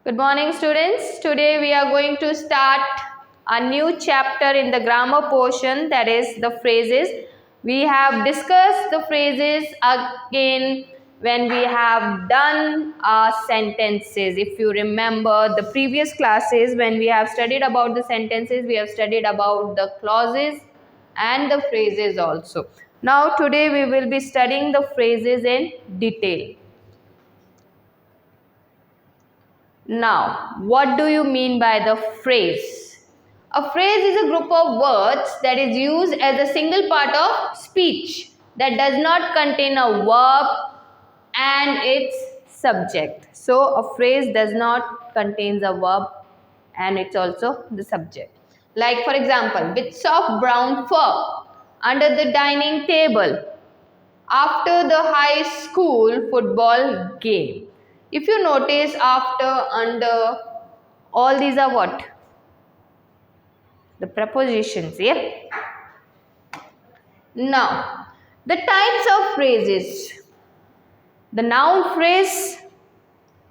Good morning, students. Today we are going to start a new chapter in the grammar portion, that is the phrases. We have discussed the phrases again when we have done our sentences. If you remember the previous classes, when we have studied about the sentences, we have studied about the clauses and the phrases also. Now today we will be studying the phrases in detail. Now, what do you mean by the phrase? A phrase is a group of words that is used as a single part of speech that does not contain a verb and its subject. So, a phrase does not contain a verb and it's also the subject. Like for example, with soft brown fur under the dining table after the high school football game. If you notice, after, under, all these are what? The prepositions, yeah? Now, the types of phrases. The noun phrase,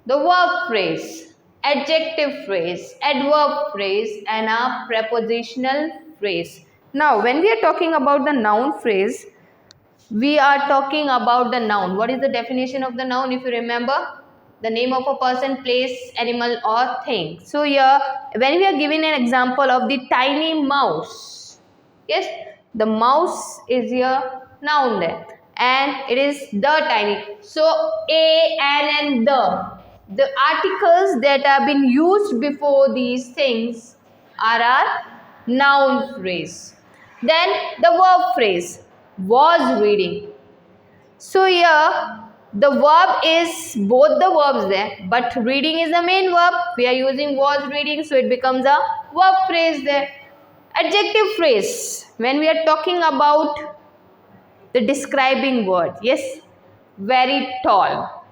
the verb phrase, adjective phrase, adverb phrase and a prepositional phrase. Now, when we are talking about the noun phrase, we are talking about the noun. What is the definition of the noun? If you remember, the name of a person, place, animal or thing. So here, when we are giving an example of the tiny mouse, yes, the mouse is here noun there and it is the tiny. So a, an and the articles that have been used before these things are our noun phrase. Then the verb phrase, was reading. So here the verb is both the verbs there, but reading is the main verb. We are using was reading, so it becomes a verb phrase there. Adjective phrase, when we are talking about the describing word, yes, very tall.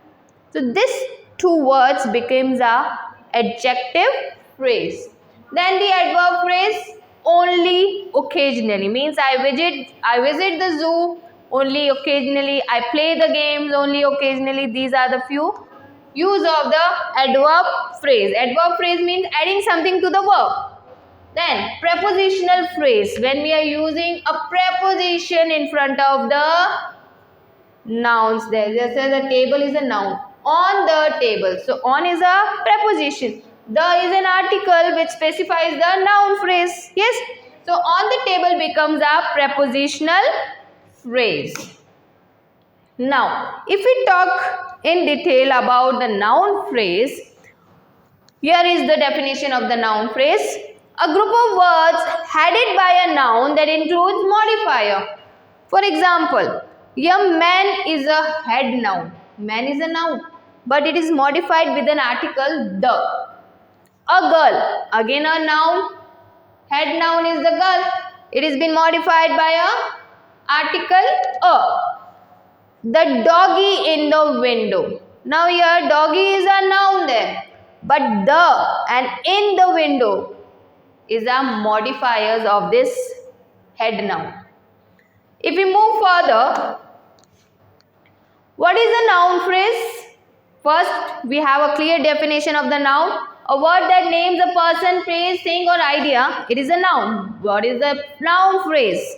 So this two words becomes a adjective phrase. Then the adverb phrase, only occasionally, means I visit the zoo only occasionally, I play the games only occasionally. These are the few use of the adverb phrase. Adverb phrase means adding something to the verb. Then prepositional phrase, when we are using a preposition in front of the nouns there. Just as the table is a noun. On the table. So on is a preposition. The is an article which specifies the noun phrase. Yes. So on the table becomes a prepositional phrase. Now, if we talk in detail about the noun phrase, here is the definition of the noun phrase. A group of words headed by a noun that includes modifier. For example, a man is a head noun. Man is a noun, but it is modified with an article the. A girl, again a noun. Head noun is the girl. It has been modified by a article a. The doggy in the window. Now here doggy is a noun there, but the and in the window is a modifiers of this head noun. If we move further, what is a noun phrase? First, we have a clear definition of the noun. A word that names a person, place, thing or idea. It is a noun. What is the noun phrase?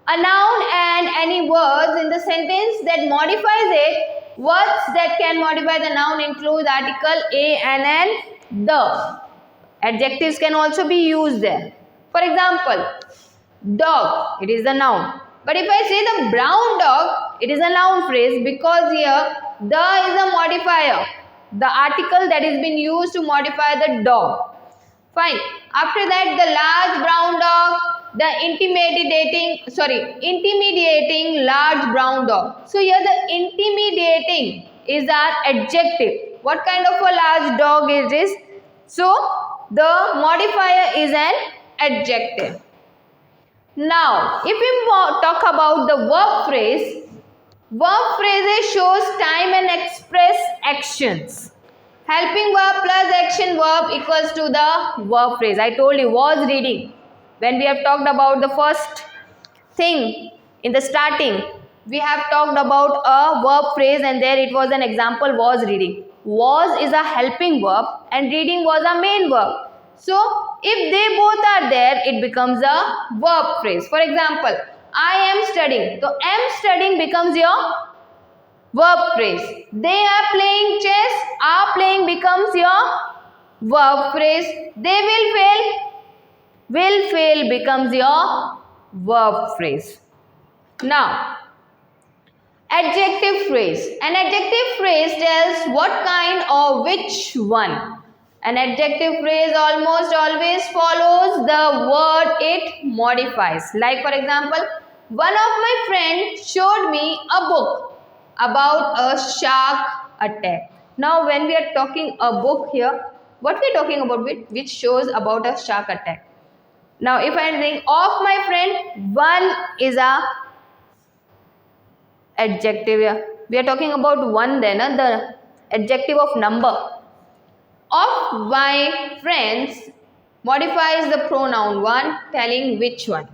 A noun and any words in the sentence that modifies it. Words that can modify the noun include article a, and the. Adjectives can also be used there. For example, dog, it is a noun. But if I say the brown dog, it is a noun phrase because here the is a modifier. The article that is been used to modify the dog. Fine. After that, the large brown dog, the intimidating large brown dog. So here the intimidating is our adjective. What kind of a large dog is this? So the modifier is an adjective. Now, if we talk about the verb phrases shows time and express actions. Helping verb plus action verb equals to the verb phrase. I told you, was reading. When we have talked about the first thing in the starting, we have talked about a verb phrase and there it was an example, was reading. Was is a helping verb and reading was a main verb. So if they both are there, it becomes a verb phrase. For example, I am studying. So am studying becomes your verb phrase. They are playing chess. Are playing becomes your verb phrase. They will fail. Will fail becomes your verb phrase. Now, adjective phrase. An adjective phrase tells what kind or which one. An adjective phrase almost always follows the word it modifies. Like for example, one of my friends showed me a book about a shark attack. Now when we are talking a book here, what we are talking about which shows about a shark attack. Now if I am saying of my friend, one is a adjective here. We are talking about one then, the adjective of number. Of my friends modifies the pronoun one, telling which one.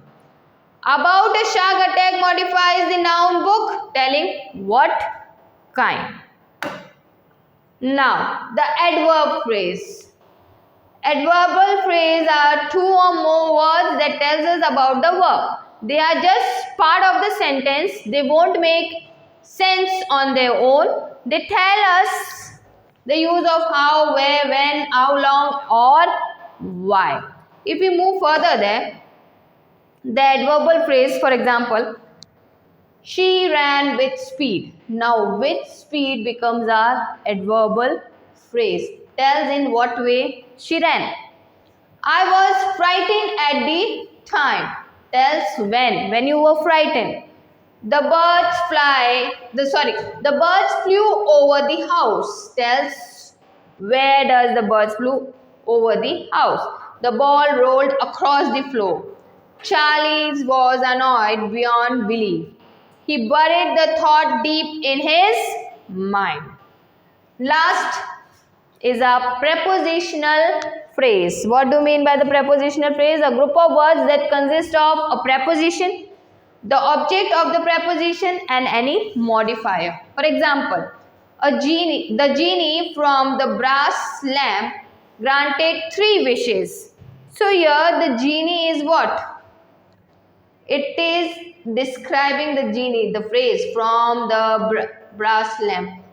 About a shark attack modifies the noun book, telling what kind. Now, the adverb phrase. Adverbal phrase are two or more words that tells us about the verb. They are just part of the sentence. They won't make sense on their own. They tell us the use of how, where, when, how long or why. If we move further there, the adverbal phrase, for example, she ran with speed. Now with speed becomes our adverbal phrase. Tells in what way she ran. I was frightened at the time. Tells when you were frightened. The birds flew over the house. Tells where does the birds flew over the house. The ball rolled across the floor. Charlie was annoyed beyond belief. He buried the thought deep in his mind. Last is a prepositional phrase. What do you mean by the prepositional phrase? A group of words that consist of a preposition, the object of the preposition and any modifier. For example, the genie from the brass lamp granted 3 wishes. So here the genie is what? It is describing the genie, the phrase from the brass lamp.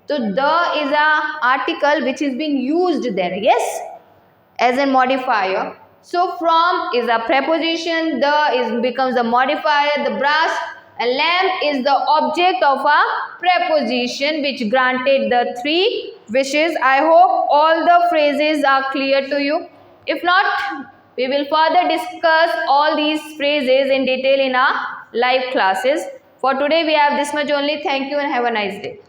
So the is a article which is being used there, yes, as a modifier. So from is a preposition, the becomes a modifier, the brass and lamp is the object of a preposition which granted the 3 wishes. I hope all the phrases are clear to you. If not, we will further discuss all these phrases in detail in our live classes. For today we have this much only. Thank you and have a nice day.